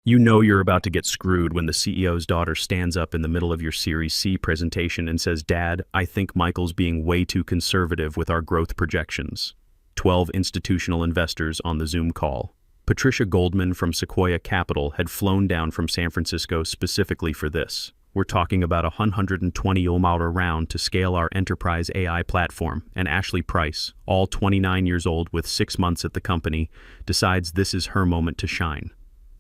You know you're about to get screwed when the CEO's daughter stands up in the middle of your Series C presentation and says, "Dad, I think Michael's being way too conservative with our growth projections." 12 institutional investors on the Zoom call. Patricia Goldman from Sequoia Capital had flown down from San Francisco specifically for this. We're talking about a $120 million round to scale our enterprise AI platform, and Ashley Price, all 29 years old with 6 months at the company, decides this is her moment to shine.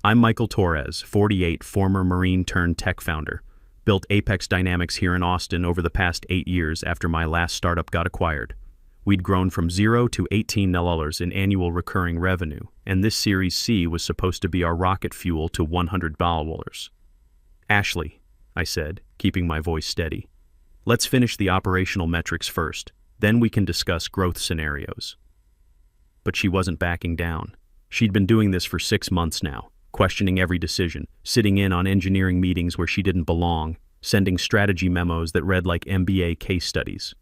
I'm Michael Torres, 48, former Marine-turned-tech founder. Built Apex Dynamics here in Austin over the past 8 years after my last startup got acquired. We'd grown from 0 to $18 million in annual recurring revenue, and this Series C was supposed to be our rocket fuel to $100 million. Ashley, I said, keeping my voice steady. Let's finish the operational metrics first, then we can discuss growth scenarios. But she wasn't backing down. She'd been doing this for 6 months now, questioning every decision, sitting in on engineering meetings where she didn't belong, sending strategy memos that read like MBA case studies.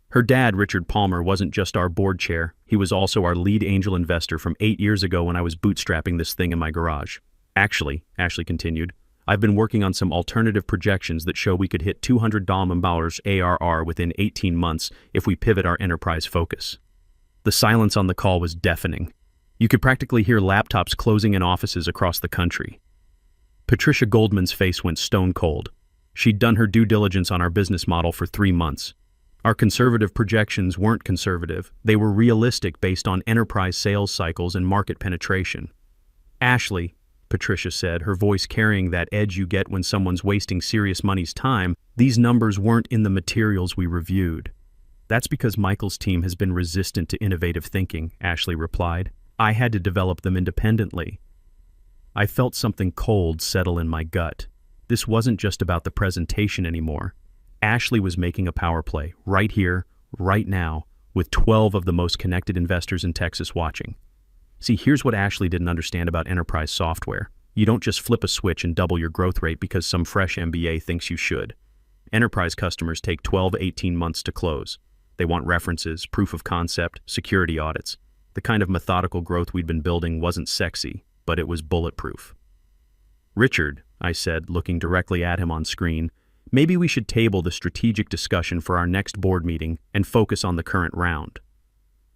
Her dad, Richard Palmer, wasn't just our board chair, he was also our lead angel investor from 8 years ago when I was bootstrapping this thing in my garage. Actually, Ashley continued, I've been working on some alternative projections that show we could hit $200 million ARR within 18 months if we pivot our enterprise focus. The silence on the call was deafening. You could practically hear laptops closing in offices across the country. Patricia Goldman's face went stone cold. She'd done her due diligence on our business model for 3 months. Our conservative projections weren't conservative. They were realistic based on enterprise sales cycles and market penetration. Ashley, Patricia said, her voice carrying that edge you get when someone's wasting serious money's time, these numbers weren't in the materials we reviewed. That's because Michael's team has been resistant to innovative thinking, Ashley replied. I had to develop them independently. I felt something cold settle in my gut. This wasn't just about the presentation anymore. Ashley was making a power play, right here, right now, with 12 of the most connected investors in Texas watching. See, here's what Ashley didn't understand about enterprise software. You don't just flip a switch and double your growth rate because some fresh MBA thinks you should. Enterprise customers take 12 to 18 months to close. They want references, proof of concept, security audits. The kind of methodical growth we'd been building wasn't sexy, but it was bulletproof. Richard, I said, looking directly at him on screen, maybe we should table the strategic discussion for our next board meeting and focus on the current round.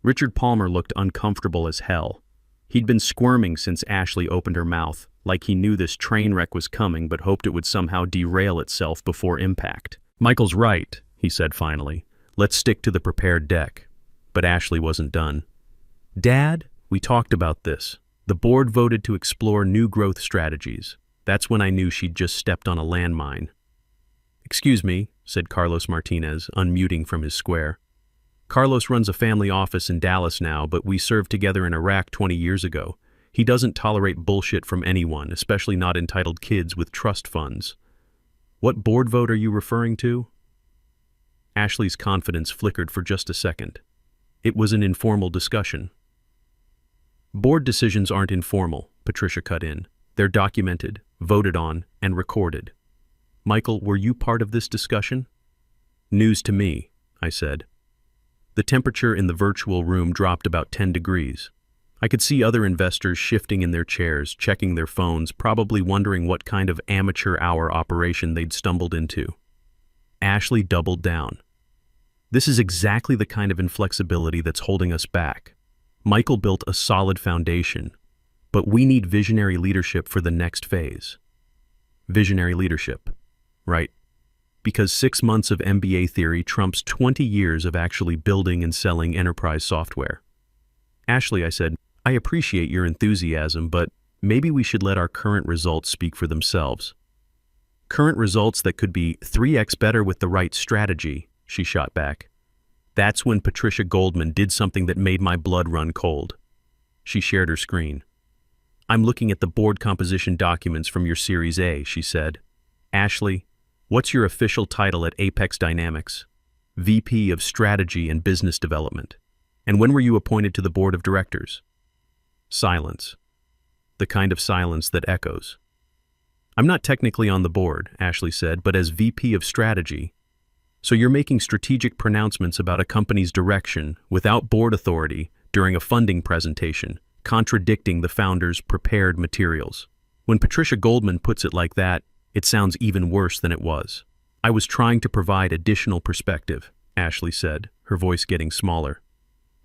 Richard Palmer looked uncomfortable as hell. He'd been squirming since Ashley opened her mouth, like he knew this train wreck was coming but hoped it would somehow derail itself before impact. Michael's right, he said finally. Let's stick to the prepared deck. But Ashley wasn't done. Dad, we talked about this. The board voted to explore new growth strategies. That's when I knew she'd just stepped on a landmine. Excuse me, said Carlos Martinez, unmuting from his square. Carlos runs a family office in Dallas now, but we served together in Iraq 20 years ago. He doesn't tolerate bullshit from anyone, especially not entitled kids with trust funds. What board vote are you referring to? Ashley's confidence flickered for just a second. It was an informal discussion. Board decisions aren't informal, Patricia cut in. They're documented, voted on, and recorded. Michael, were you part of this discussion? News to me, I said. The temperature in the virtual room dropped about 10 degrees. I could see other investors shifting in their chairs, checking their phones, probably wondering what kind of amateur hour operation they'd stumbled into. Ashley doubled down. This is exactly the kind of inflexibility that's holding us back. Michael built a solid foundation, but we need visionary leadership for the next phase. Visionary leadership, right? Because 6 months of MBA theory trumps 20 years of actually building and selling enterprise software. Ashley, I said, I appreciate your enthusiasm, but maybe we should let our current results speak for themselves. Current results that could be 3x better with the right strategy, she shot back. That's when Patricia Goldman did something that made my blood run cold. She shared her screen. I'm looking at the board composition documents from your Series A, she said. Ashley, what's your official title at Apex Dynamics? VP of Strategy and Business Development. And when were you appointed to the board of directors? Silence. The kind of silence that echoes. I'm not technically on the board, Ashley said, but as VP of Strategy. So you're making strategic pronouncements about a company's direction without board authority during a funding presentation, contradicting the founder's prepared materials. When Patricia Goldman puts it like that, it sounds even worse than it was. I was trying to provide additional perspective, Ashley said, her voice getting smaller.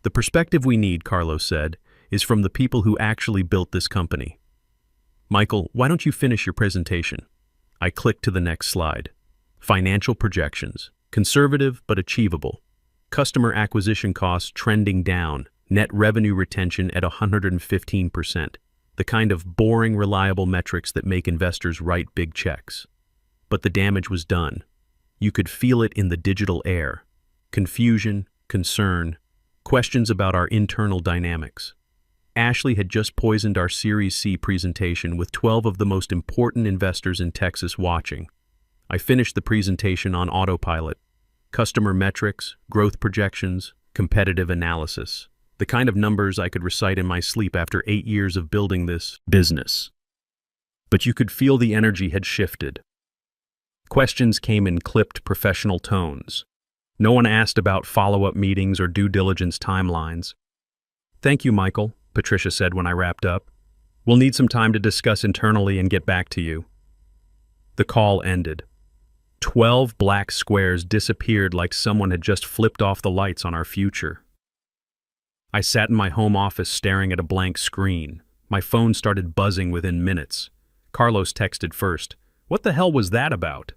The perspective we need, Carlos said, is from the people who actually built this company. Michael, why don't you finish your presentation? I clicked to the next slide. Financial projections. Conservative but achievable. Customer acquisition costs trending down. Net revenue retention at 115%. The kind of boring, reliable metrics that make investors write big checks. But the damage was done. You could feel it in the digital air. Confusion, concern, questions about our internal dynamics. Ashley had just poisoned our Series C presentation with 12 of the most important investors in Texas watching. I finished the presentation on autopilot. Customer metrics, growth projections, competitive analysis. The kind of numbers I could recite in my sleep after 8 years of building this business. But you could feel the energy had shifted. Questions came in clipped professional tones. No one asked about follow-up meetings or due diligence timelines. Thank you, Michael, Patricia said when I wrapped up. We'll need some time to discuss internally and get back to you. The call ended. 12 black squares disappeared like someone had just flipped off the lights on our future. I sat in my home office staring at a blank screen. My phone started buzzing within minutes. Carlos texted first. What the hell was that about?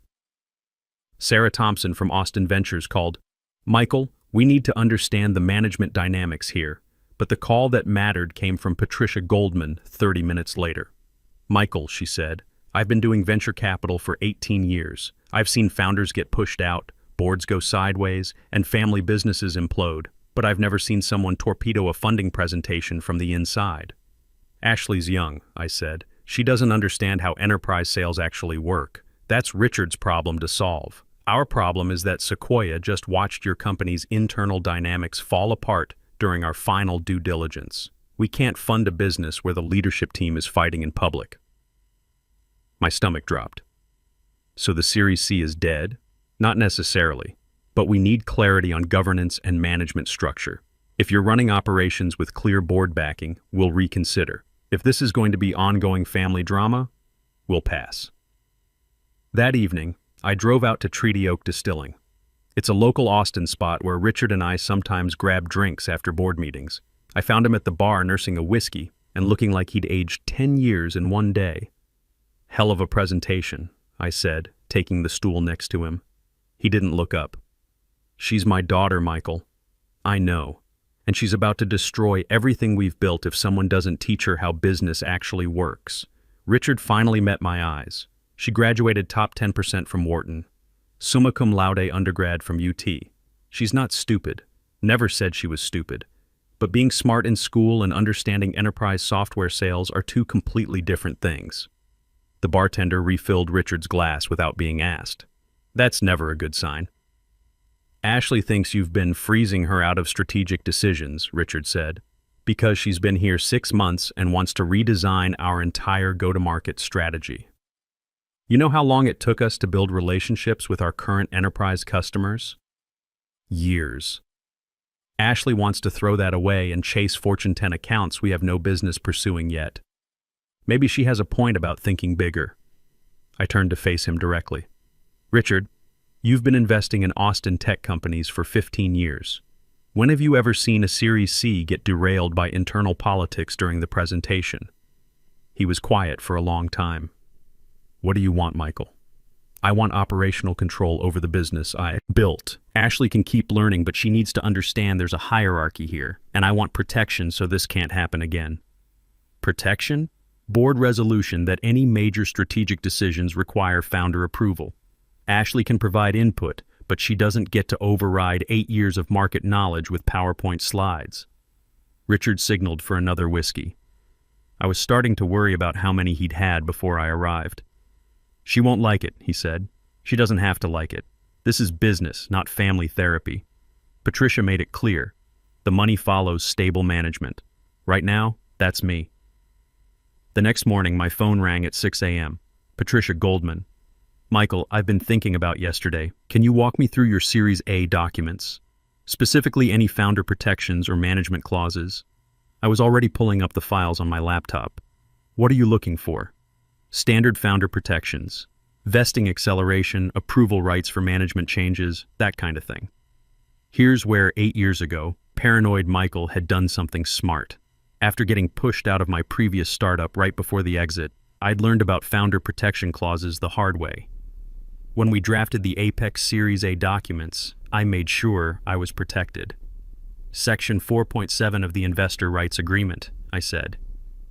Sarah Thompson from Austin Ventures called. Michael, we need to understand the management dynamics here. But the call that mattered came from Patricia Goldman 30 minutes later. Michael, she said, I've been doing venture capital for 18 years. I've seen founders get pushed out, boards go sideways, and family businesses implode. But I've never seen someone torpedo a funding presentation from the inside. Ashley's young, I said. She doesn't understand how enterprise sales actually work. That's Richard's problem to solve. Our problem is that Sequoia just watched your company's internal dynamics fall apart during our final due diligence. We can't fund a business where the leadership team is fighting in public. My stomach dropped. So the Series C is dead? Not necessarily. But we need clarity on governance and management structure. If you're running operations with clear board backing, we'll reconsider. If this is going to be ongoing family drama, we'll pass. That evening, I drove out to Treaty Oak Distilling. It's a local Austin spot where Richard and I sometimes grab drinks after board meetings. I found him at the bar nursing a whiskey and looking like he'd aged 10 years in one day. Hell of a presentation, I said, taking the stool next to him. He didn't look up. She's my daughter, Michael. I know. And she's about to destroy everything we've built if someone doesn't teach her how business actually works. Richard finally met my eyes. She graduated top 10% from Wharton. Summa cum laude undergrad from UT. She's not stupid. Never said she was stupid. But being smart in school and understanding enterprise software sales are two completely different things. The bartender refilled Richard's glass without being asked. That's never a good sign. Ashley thinks you've been freezing her out of strategic decisions, Richard said, because she's been here 6 months and wants to redesign our entire go-to-market strategy. You know how long it took us to build relationships with our current enterprise customers? Years. Ashley wants to throw that away and chase Fortune 10 accounts we have no business pursuing yet. Maybe she has a point about thinking bigger. I turned to face him directly. Richard, you've been investing in Austin tech companies for 15 years. When have you ever seen a Series C get derailed by internal politics during the presentation? He was quiet for a long time. What do you want, Michael? I want operational control over the business I built. Ashley can keep learning, but she needs to understand there's a hierarchy here, and I want protection so this can't happen again. Protection? Board resolution that any major strategic decisions require founder approval. Ashley can provide input, but she doesn't get to override 8 years of market knowledge with PowerPoint slides. Richard signaled for another whiskey. I was starting to worry about how many he'd had before I arrived. She won't like it, he said. She doesn't have to like it. This is business, not family therapy. Patricia made it clear. The money follows stable management. Right now, that's me. The next morning, my phone rang at 6 a.m. Patricia Goldman. Michael, I've been thinking about yesterday. Can you walk me through your Series A documents? Specifically any founder protections or management clauses? I was already pulling up the files on my laptop. What are you looking for? Standard founder protections, vesting acceleration, approval rights for management changes, that kind of thing. Here's where 8 years ago, paranoid Michael had done something smart. After getting pushed out of my previous startup right before the exit, I'd learned about founder protection clauses the hard way. When we drafted the Apex Series A documents, I made sure I was protected. Section 4.7 of the Investor Rights Agreement, I said.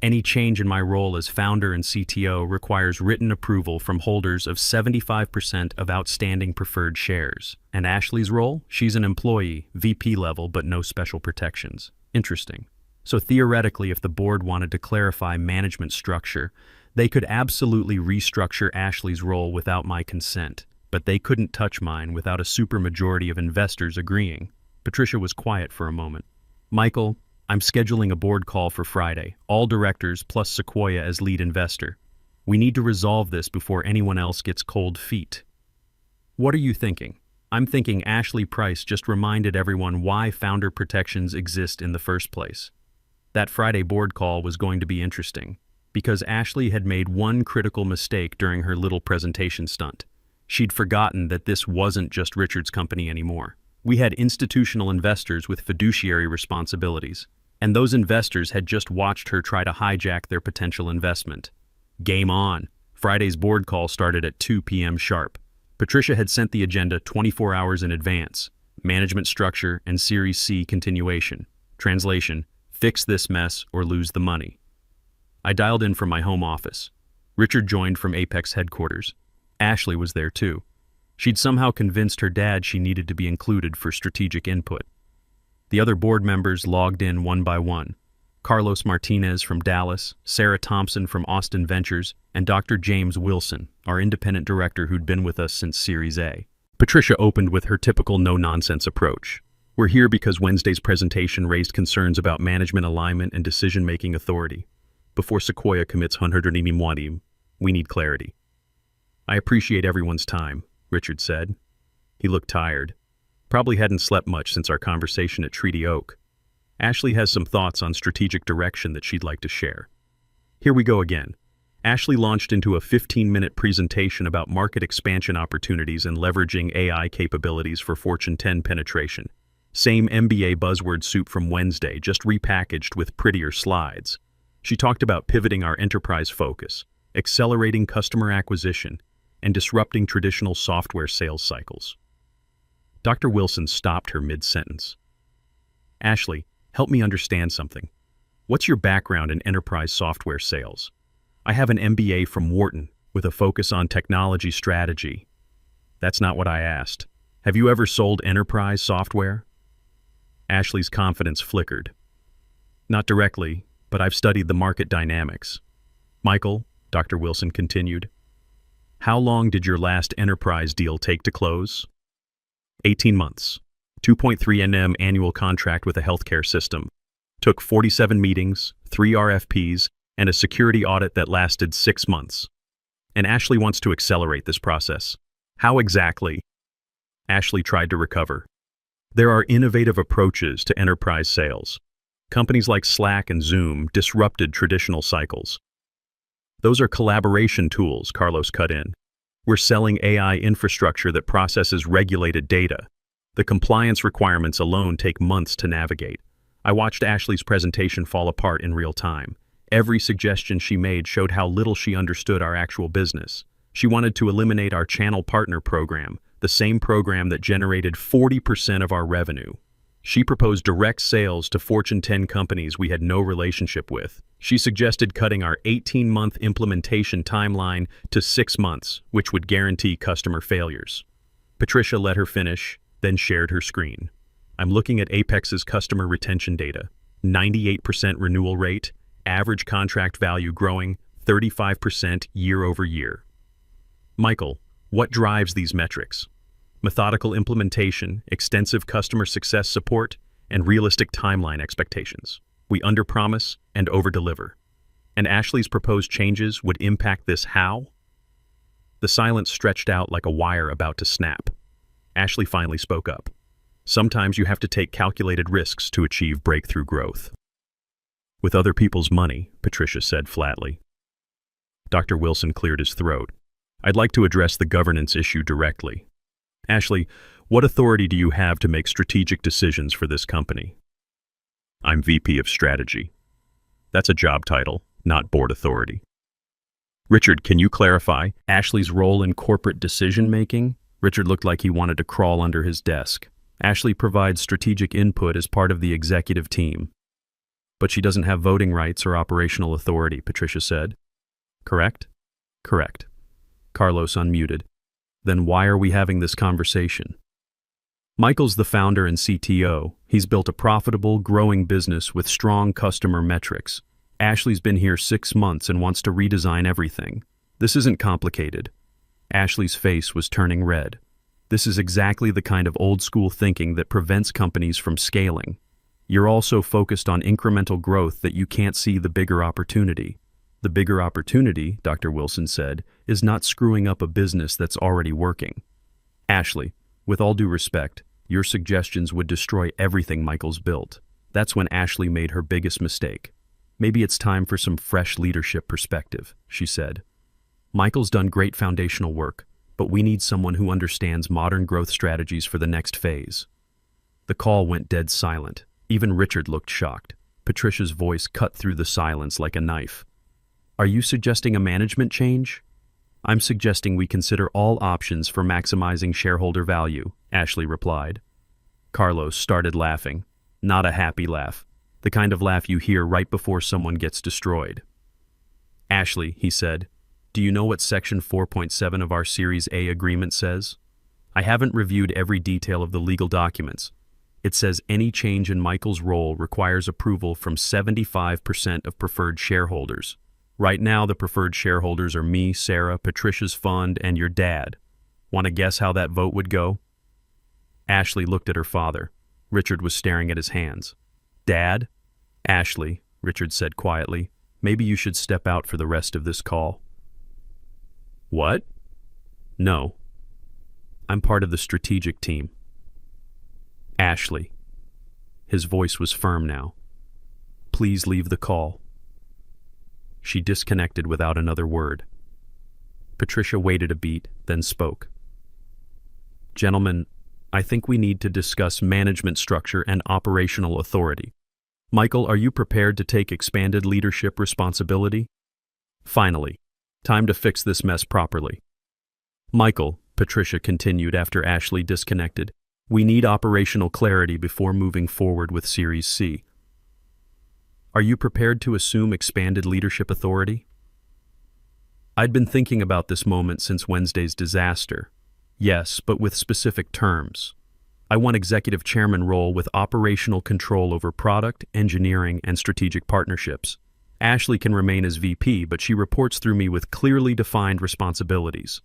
Any change in my role as founder and CTO requires written approval from holders of 75% of outstanding preferred shares. And Ashley's role? She's an employee, VP level, but no special protections. Interesting. So theoretically, if the board wanted to clarify management structure, they could absolutely restructure Ashley's role without my consent, but they couldn't touch mine without a supermajority of investors agreeing. Patricia was quiet for a moment. Michael, I'm scheduling a board call for Friday, all directors plus Sequoia as lead investor. We need to resolve this before anyone else gets cold feet. What are you thinking? I'm thinking Ashley Price just reminded everyone why founder protections exist in the first place. That Friday board call was going to be interesting, because Ashley had made one critical mistake during her little presentation stunt. She'd forgotten that this wasn't just Richard's company anymore. We had institutional investors with fiduciary responsibilities, and those investors had just watched her try to hijack their potential investment. Game on. Friday's board call started at 2 p.m. sharp. Patricia had sent the agenda 24 hours in advance. Management structure and Series C continuation. Translation, fix this mess or lose the money. I dialed in from my home office. Richard joined from Apex headquarters. Ashley was there too. She'd somehow convinced her dad she needed to be included for strategic input. The other board members logged in one by one. Carlos Martinez from Dallas, Sarah Thompson from Austin Ventures, and Dr. James Wilson, our independent director who'd been with us since Series A. Patricia opened with her typical no-nonsense approach. We're here because Wednesday's presentation raised concerns about management alignment and decision-making authority. Before Sequoia commits 180 Mwadim, we need clarity. I appreciate everyone's time, Richard said. He looked tired. Probably hadn't slept much since our conversation at Treaty Oak. Ashley has some thoughts on strategic direction that she'd like to share. Here we go again. Ashley launched into a 15-minute presentation about market expansion opportunities and leveraging AI capabilities for Fortune 10 penetration. Same MBA buzzword soup from Wednesday, just repackaged with prettier slides. She talked about pivoting our enterprise focus, accelerating customer acquisition, and disrupting traditional software sales cycles. Dr. Wilson stopped her mid-sentence. Ashley, help me understand something. What's your background in enterprise software sales? I have an MBA from Wharton with a focus on technology strategy. That's not what I asked. Have you ever sold enterprise software? Ashley's confidence flickered. Not directly, but I've studied the market dynamics. Michael, Dr. Wilson continued, how long did your last enterprise deal take to close? 18 months. 2.3 NM annual contract with a healthcare system. Took 47 meetings, 3 RFPs, and a security audit that lasted 6 months. And Ashley wants to accelerate this process. How exactly? Ashley tried to recover. There are innovative approaches to enterprise sales. Companies like Slack and Zoom disrupted traditional cycles. Those are collaboration tools, Carlos cut in. We're selling AI infrastructure that processes regulated data. The compliance requirements alone take months to navigate. I watched Ashley's presentation fall apart in real time. Every suggestion she made showed how little she understood our actual business. She wanted to eliminate our channel partner program, the same program that generated 40% of our revenue. She proposed direct sales to Fortune 10 companies we had no relationship with. She suggested cutting our 18-month implementation timeline to 6 months, which would guarantee customer failures. Patricia let her finish, then shared her screen. I'm looking at Apex's customer retention data. 98% renewal rate, average contract value growing 35% year over year. Michael, what drives these metrics? Methodical implementation, extensive customer success support, and realistic timeline expectations. We underpromise and overdeliver. And Ashley's proposed changes would impact this how? The silence stretched out like a wire about to snap. Ashley finally spoke up. Sometimes you have to take calculated risks to achieve breakthrough growth. With other people's money, Patricia said flatly. Dr. Wilson cleared his throat. I'd like to address the governance issue directly. Ashley, what authority do you have to make strategic decisions for this company? I'm VP of Strategy. That's a job title, not board authority. Richard, can you clarify Ashley's role in corporate decision-making? Richard looked like he wanted to crawl under his desk. Ashley provides strategic input as part of the executive team. But she doesn't have voting rights or operational authority, Patricia said. Correct? Correct. Carlos unmuted. Then why are we having this conversation? Michael's the founder and CTO. He's built a profitable, growing business with strong customer metrics. Ashley's been here 6 months and wants to redesign everything. This isn't complicated. Ashley's face was turning red. This is exactly the kind of old-school thinking that prevents companies from scaling. You're also focused on incremental growth that you can't see the bigger opportunity. The bigger opportunity, Dr. Wilson said, is not screwing up a business that's already working. Ashley, with all due respect, your suggestions would destroy everything Michael's built. That's when Ashley made her biggest mistake. Maybe it's time for some fresh leadership perspective, she said. Michael's done great foundational work, but we need someone who understands modern growth strategies for the next phase. The call went dead silent. Even Richard looked shocked. Patricia's voice cut through the silence like a knife. Are you suggesting a management change? I'm suggesting we consider all options for maximizing shareholder value, Ashley replied. Carlos started laughing. Not a happy laugh. The kind of laugh you hear right before someone gets destroyed. Ashley, he said, do you know what Section 4.7 of our Series A agreement says? I haven't reviewed every detail of the legal documents. It says any change in Michael's role requires approval from 75% of preferred shareholders. Right now, the preferred shareholders are me, Sarah, Patricia's fund, and your dad. Want to guess how that vote would go? Ashley looked at her father. Richard was staring at his hands. Dad? Ashley, Richard said quietly, maybe you should step out for the rest of this call. What? No. I'm part of the strategic team. Ashley. His voice was firm now. Please leave the call. She disconnected without another word. Patricia waited a beat, then spoke. Gentlemen, I think we need to discuss management structure and operational authority. Michael, are you prepared to take expanded leadership responsibility? Finally, time to fix this mess properly. Michael, Patricia continued after Ashley disconnected, we need operational clarity before moving forward with Series C. Are you prepared to assume expanded leadership authority? I'd been thinking about this moment since Wednesday's disaster. Yes, but with specific terms. I want executive chairman role with operational control over product, engineering, and strategic partnerships. Ashley can remain as VP, but she reports through me with clearly defined responsibilities.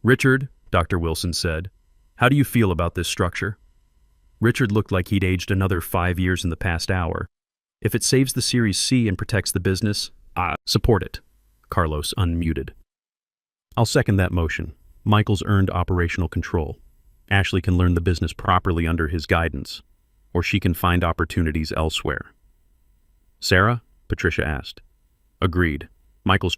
Richard, Dr. Wilson said, how do you feel about this structure? Richard looked like he'd aged another 5 years in the past hour. If it saves the Series C and protects the business, I support it. Carlos unmuted. I'll second that motion. Michael's earned operational control. Ashley can learn the business properly under his guidance, or she can find opportunities elsewhere. Sarah? Patricia asked. Agreed. Michael's